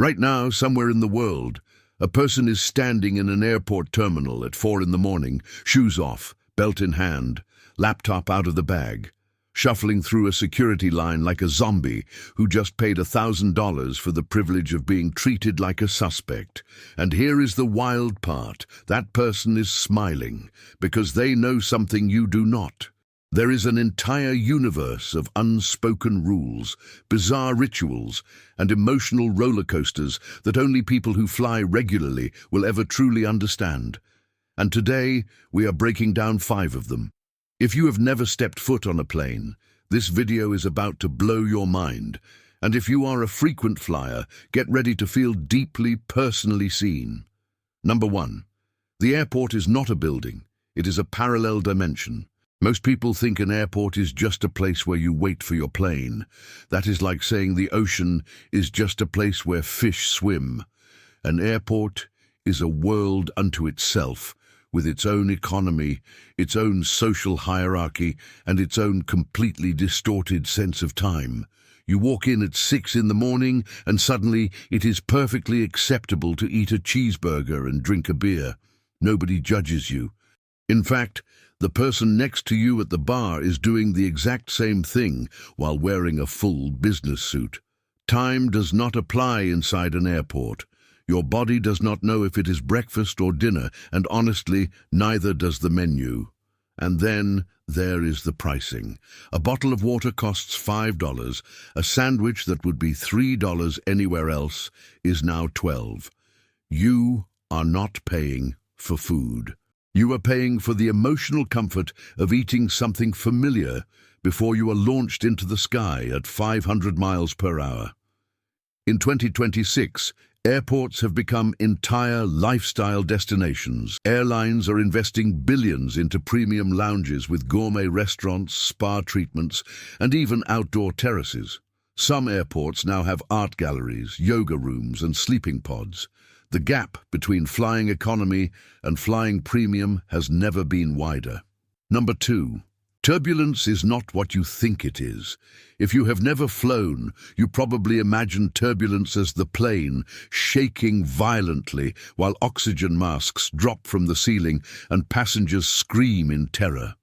Right now, somewhere in the world, a person is standing in an airport terminal at 4 in the morning, shoes off, belt in hand, laptop out of the bag, shuffling through a security line like a zombie who just paid $1,000 for the privilege of being treated like a suspect. And here is the wild part. That person is smiling because they know something you do not. There is an entire universe of unspoken rules, bizarre rituals, and emotional roller coasters that only people who fly regularly will ever truly understand. And today, we are breaking down 5 of them. If you have never stepped foot on a plane, this video is about to blow your mind. And if you are a frequent flyer, get ready to feel deeply, personally seen. Number 1. The airport is not a building. It is a parallel dimension. Most people think an airport is just a place where you wait for your plane. That is like saying the ocean is just a place where fish swim. An airport is a world unto itself, with its own economy, its own social hierarchy, and its own completely distorted sense of time. You walk in at 6 in the morning, and suddenly it is perfectly acceptable to eat a cheeseburger and drink a beer. Nobody judges you. In fact, the person next to you at the bar is doing the exact same thing while wearing a full business suit. Time does not apply inside an airport. Your body does not know if it is breakfast or dinner, and honestly, neither does the menu. And then there is the pricing. A bottle of water costs $5. A sandwich that would be $3 anywhere else is now $12. You are not paying for food. You are paying for the emotional comfort of eating something familiar before you are launched into the sky at 500 miles per hour. In 2026, airports have become entire lifestyle destinations. Airlines are investing billions into premium lounges with gourmet restaurants, spa treatments, and even outdoor terraces. Some airports now have art galleries, yoga rooms, and sleeping pods. The gap between flying economy and flying premium has never been wider. Number 2. Turbulence is not what you think it is. If you have never flown, you probably imagine turbulence as the plane shaking violently while oxygen masks drop from the ceiling and passengers scream in terror.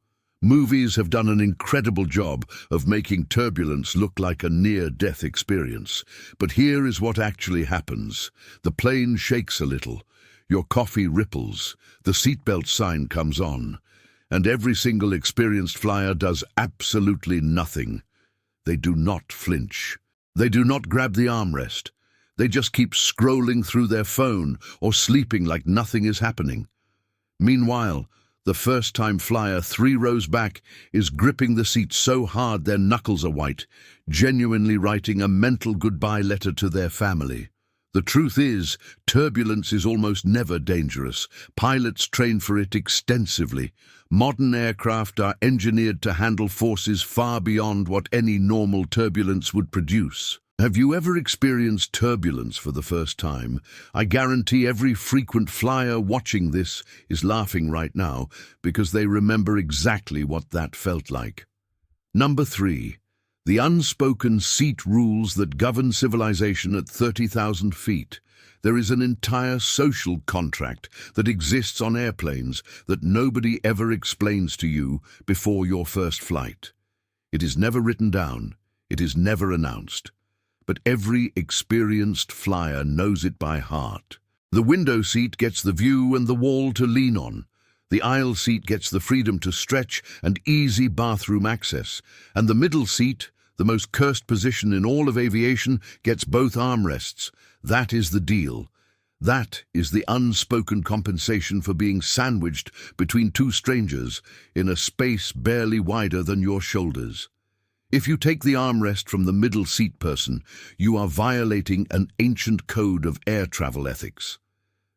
Movies have done an incredible job of making turbulence look like a near-death experience. But here is what actually happens. The plane shakes a little, your coffee ripples, the seatbelt sign comes on, and every single experienced flyer does absolutely nothing. They do not flinch. They do not grab the armrest. They just keep scrolling through their phone or sleeping like nothing is happening. Meanwhile, the first-time flyer 3 rows back is gripping the seat so hard their knuckles are white, genuinely writing a mental goodbye letter to their family. The truth is, turbulence is almost never dangerous. Pilots train for it extensively. Modern aircraft are engineered to handle forces far beyond what any normal turbulence would produce. Have you ever experienced turbulence for the first time? I guarantee every frequent flyer watching this is laughing right now because they remember exactly what that felt like. Number 3. The unspoken seat rules that govern civilization at 30,000 feet. There is an entire social contract that exists on airplanes that nobody ever explains to you before your first flight. It is never written down. It is never announced. But every experienced flyer knows it by heart. The window seat gets the view and the wall to lean on. The aisle seat gets the freedom to stretch and easy bathroom access. And the middle seat, the most cursed position in all of aviation, gets both armrests. That is the deal. That is the unspoken compensation for being sandwiched between 2 strangers in a space barely wider than your shoulders. If you take the armrest from the middle seat person, you are violating an ancient code of air travel ethics.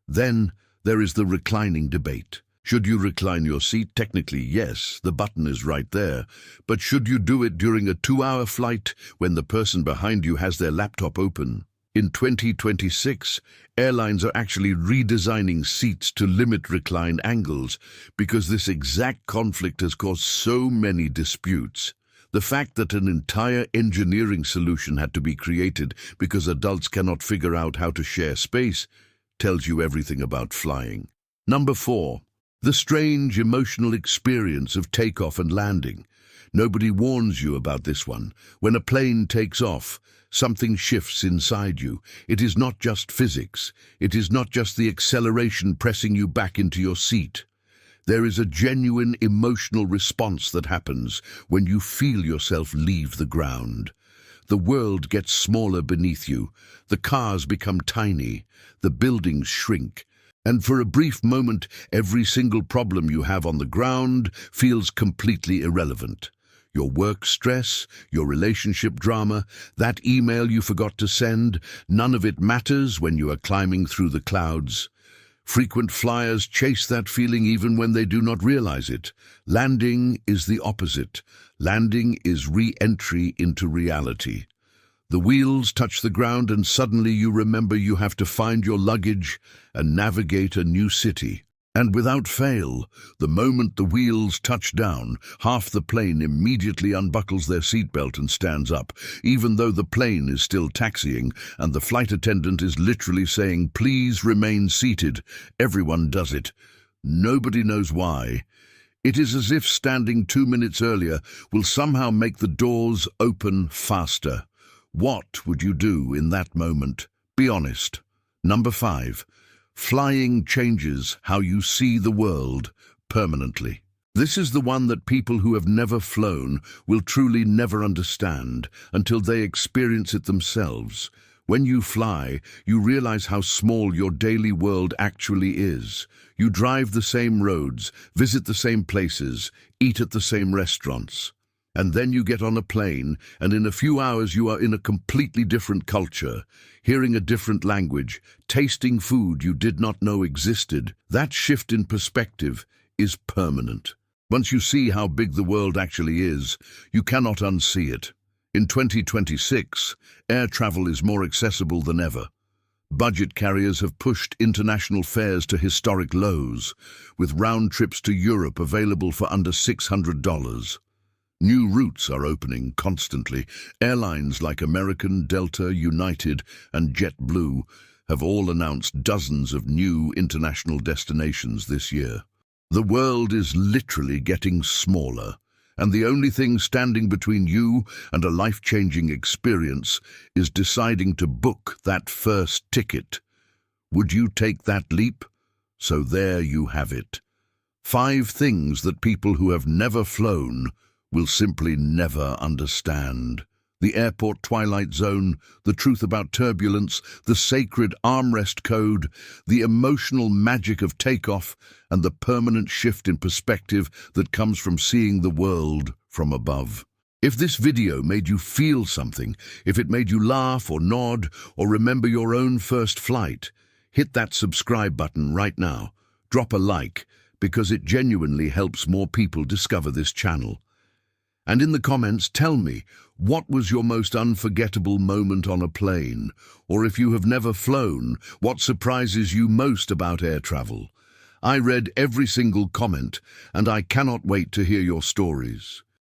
Then there is the reclining debate. Should you recline your seat? Technically, yes, the button is right there. But should you do it during a 2-hour flight when the person behind you has their laptop open? In 2026, airlines are actually redesigning seats to limit recline angles because this exact conflict has caused so many disputes. The fact that an entire engineering solution had to be created because adults cannot figure out how to share space tells you everything about flying. Number 4. The strange emotional experience of takeoff and landing. Nobody warns you about this one. When a plane takes off, something shifts inside you. It is not just physics. It is not just the acceleration pressing you back into your seat. There is a genuine emotional response that happens when you feel yourself leave the ground. The world gets smaller beneath you. The cars become tiny. The buildings shrink. And for a brief moment, every single problem you have on the ground feels completely irrelevant. Your work stress, your relationship drama, that email you forgot to send, none of it matters when you are climbing through the clouds. Frequent flyers chase that feeling even when they do not realize it. Landing is the opposite. Landing is re-entry into reality. The wheels touch the ground and suddenly you remember you have to find your luggage and navigate a new city. And without fail, the moment the wheels touch down, half the plane immediately unbuckles their seatbelt and stands up, even though the plane is still taxiing and the flight attendant is literally saying, "Please remain seated." Everyone does it. Nobody knows why. It is as if standing 2 minutes earlier will somehow make the doors open faster. What would you do in that moment? Be honest. Number 5. Flying changes how you see the world permanently. This is the one that people who have never flown will truly never understand until they experience it themselves. When you fly, you realize how small your daily world actually is. You drive the same roads, visit the same places, eat at the same restaurants. And then you get on a plane, and in a few hours you are in a completely different culture, hearing a different language, tasting food you did not know existed. That shift in perspective is permanent. Once you see how big the world actually is, you cannot unsee it. In 2026, air travel is more accessible than ever. Budget carriers have pushed international fares to historic lows, with round trips to Europe available for under $600. New routes are opening constantly. Airlines like American, Delta, United, and JetBlue have all announced dozens of new international destinations this year. The world is literally getting smaller, and the only thing standing between you and a life-changing experience is deciding to book that first ticket. Would you take that leap? So there you have it. 5 things that people who have never flown will simply never understand. The airport twilight zone, the truth about turbulence, the sacred armrest code, the emotional magic of takeoff, and the permanent shift in perspective that comes from seeing the world from above. If this video made you feel something, if it made you laugh or nod or remember your own first flight, hit that subscribe button right now. Drop a like, because it genuinely helps more people discover this channel. And in the comments, tell me, what was your most unforgettable moment on a plane? Or if you have never flown, what surprises you most about air travel? I read every single comment, and I cannot wait to hear your stories.